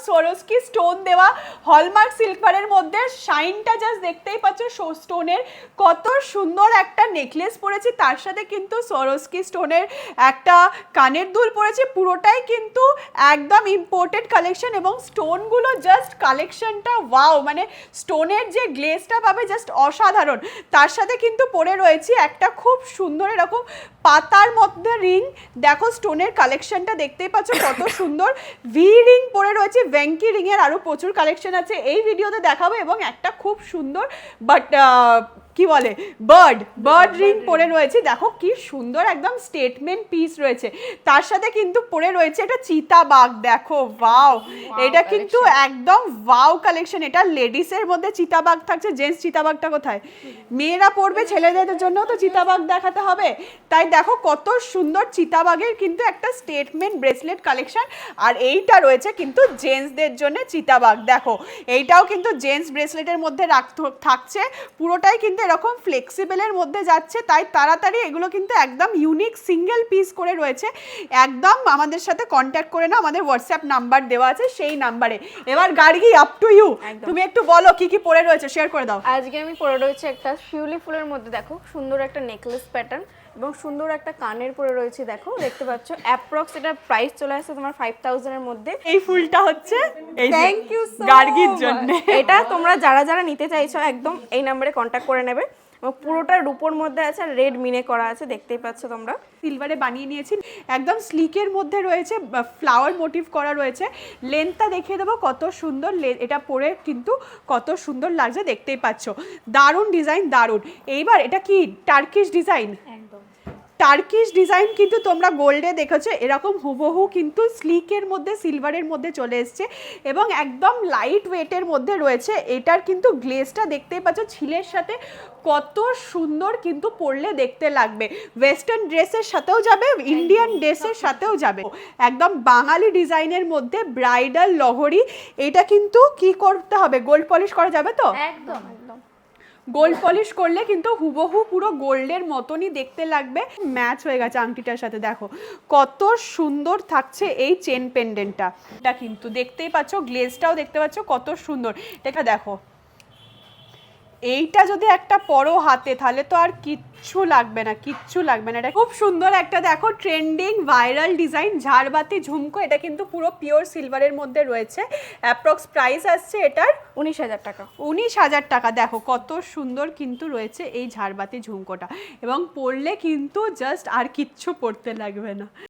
সোরোস্কি stone দেওয়া hallmark সিলভারের মধ্যে শাইনটা জাস্ট দেখতেই পাচ্ছ স্টোনের, কত সুন্দর একটা নেকলেস পরেছি, তার সাথে কিন্তু সোরোস্কি স্টোনের একটা কানের দুল পরেছি, পুরোটাই কিন্তু একদম ইম্পোর্টেড কালেকশন এবং স্টোনগুলো জাস্ট কালেকশনটা ওয়াও, মানে স্টোনের যে গ্লেজটা পাবে জাস্ট অসাধারণ। তার সাথে কিন্তু পরে রয়েছে একটা খুব সুন্দর এরকম পাতার মধ্যে রিং, দেখো স্টোনের কালেকশনটা দেখতেই পাচ্ছ কত সুন্দর, ভি রিং পরে রয়েছে, ভেঙ্কি রিং এর আরো প্রচুর কালেকশন আছে এই ভিডিওতে দেখাবো, এবং একটা খুব সুন্দর বাট কি বলে বার্ড রিং পরে রয়েছে, দেখো কি সুন্দর একদম স্টেটমেন্ট পিস রয়েছে। তার সাথে কিন্তু পরে রয়েছে এটা চিতাবাঘ, দেখো ওয়াও, এটা কিন্তু একদম ওয়াও কালেকশন। এটা লেডিসের মধ্যে চিতাবাঘ থাকছে, জেন্টস চিতাবাঘটা কোথায়, মেয়েরা পরবে, ছেলেদের জন্য তো চিতাবাঘ দেখাতে হবে, তাই দেখো কত সুন্দর চিতাবাঘের কিন্তু একটা স্টেটমেন্ট ব্রেসলেট কালেকশন। আর এইটা রয়েছে কিন্তু জেন্টসদের জন্য চিতাবাঘ, দেখো এইটাও কিন্তু জেন্টস ব্রেসলেটের মধ্যে থাকছে, পুরোটাই কিন্তু এরকম ফ্লেক্সিবলের মধ্যে যাচ্ছে, তাই তাড়াতাড়ি এগুলো কিন্তু একদম ইউনিক সিঙ্গেল পিস করে রয়েছে। একদম আমাদের সাথে কন্ট্যাক্ট করে নাও, আমাদের হোয়াটসঅ্যাপ নাম্বার দেওয়া আছে সেই নাম্বারে। এবার গার্গী আপ টু ইউ, তুমি একটু বলো কি কি পরে রয়েছে, শেয়ার করে দাও। আজকে আমি পরে রয়েছে একটা শিউলি ফুলের মধ্যে, দেখো সুন্দর একটা নেকলেস প্যাটার্ন এবং সুন্দর একটা কানের পরে রয়েছে, দেখো দেখতে পাচ্ছ অ্যাপ্রক্স এটা প্রাইস চলে আসছে তোমার 5000 এর মধ্যে। এই ফুলটা হচ্ছে থ্যাংক ইউ সো গার্গীর জন্য, এটা তোমরা যারা যারা নিতে চাইছো একদম এই নম্বরে কন্ট্যাক্ট করে নেবে। এবং পুরোটা রূপোর মধ্যে আছে আর রেড মিনে করা আছে, দেখতেই পাচ্ছ তোমরা, সিলভারে বানিয়ে নিয়েছি, একদম স্লিকের মধ্যে রয়েছে, ফ্লাওয়ার মোটিভ করা রয়েছে। লেন্থটা দেখিয়ে দেবো কত সুন্দর, এটা পরে কিন্তু কত সুন্দর লাগছে দেখতেই পাচ্ছ, দারুণ ডিজাইন দারুণ। এইবার এটা কি টার্কিশ ডিজাইন, টার্কিশ ডিজাইন কিন্তু তোমরা গোল্ডে দেখেছো, এরকম হুবহু কিন্তু স্লিকের মধ্যে সিলভারের মধ্যে চলে এসছে এবং একদম লাইট ওয়েটের মধ্যে রয়েছে। এটার কিন্তু গ্লেজটা দেখতেই পাচ্ছ ছিলের সাথে কত সুন্দর কিন্তু পরলে দেখতে লাগবে, ওয়েস্টার্ন ড্রেসের সাথেও যাবে, ইন্ডিয়ান ড্রেসের সাথেও যাবে, একদম বাঙালি ডিজাইনের মধ্যে ব্রাইডাল লহরি। এটা কিন্তু কি করতে হবে, গোল্ড পলিশ করা যাবে তো, একদম একদম গোল্ড পলিশ করলে কিন্তু হুবহু পুরো গোল্ডের মতনই দেখতে লাগবে, ম্যাচ হয়ে গেছে আংটিটার সাথে। দেখো কত সুন্দর থাকছে এই চেন পেন্ডেন্টটা, এটা কিন্তু দেখতেই পাচ্ছ, গ্লেজটাও দেখতে পাচ্ছ কত সুন্দর। এটা দেখো, এইটা যদি একটা পরো হাতে তাহলে তো আর কিচ্ছু লাগবে না, কিচ্ছু লাগবে না। এটা খুব সুন্দর একটা দেখো ট্রেন্ডিং ভাইরাল ডিজাইন ঝাড়বাতি ঝুমকো, এটা কিন্তু পুরো পিওর সিলভারের মধ্যে রয়েছে, অ্যাপ্রক্স প্রাইস আসছে এটার 19,000 টাকা। 19,000 টাকা। দেখো কত সুন্দর কিন্তু রয়েছে এই ঝাড়বাতি ঝুমকোটা, এবং পরলে কিন্তু জাস্ট আর কিচ্ছু পরতে লাগবে না।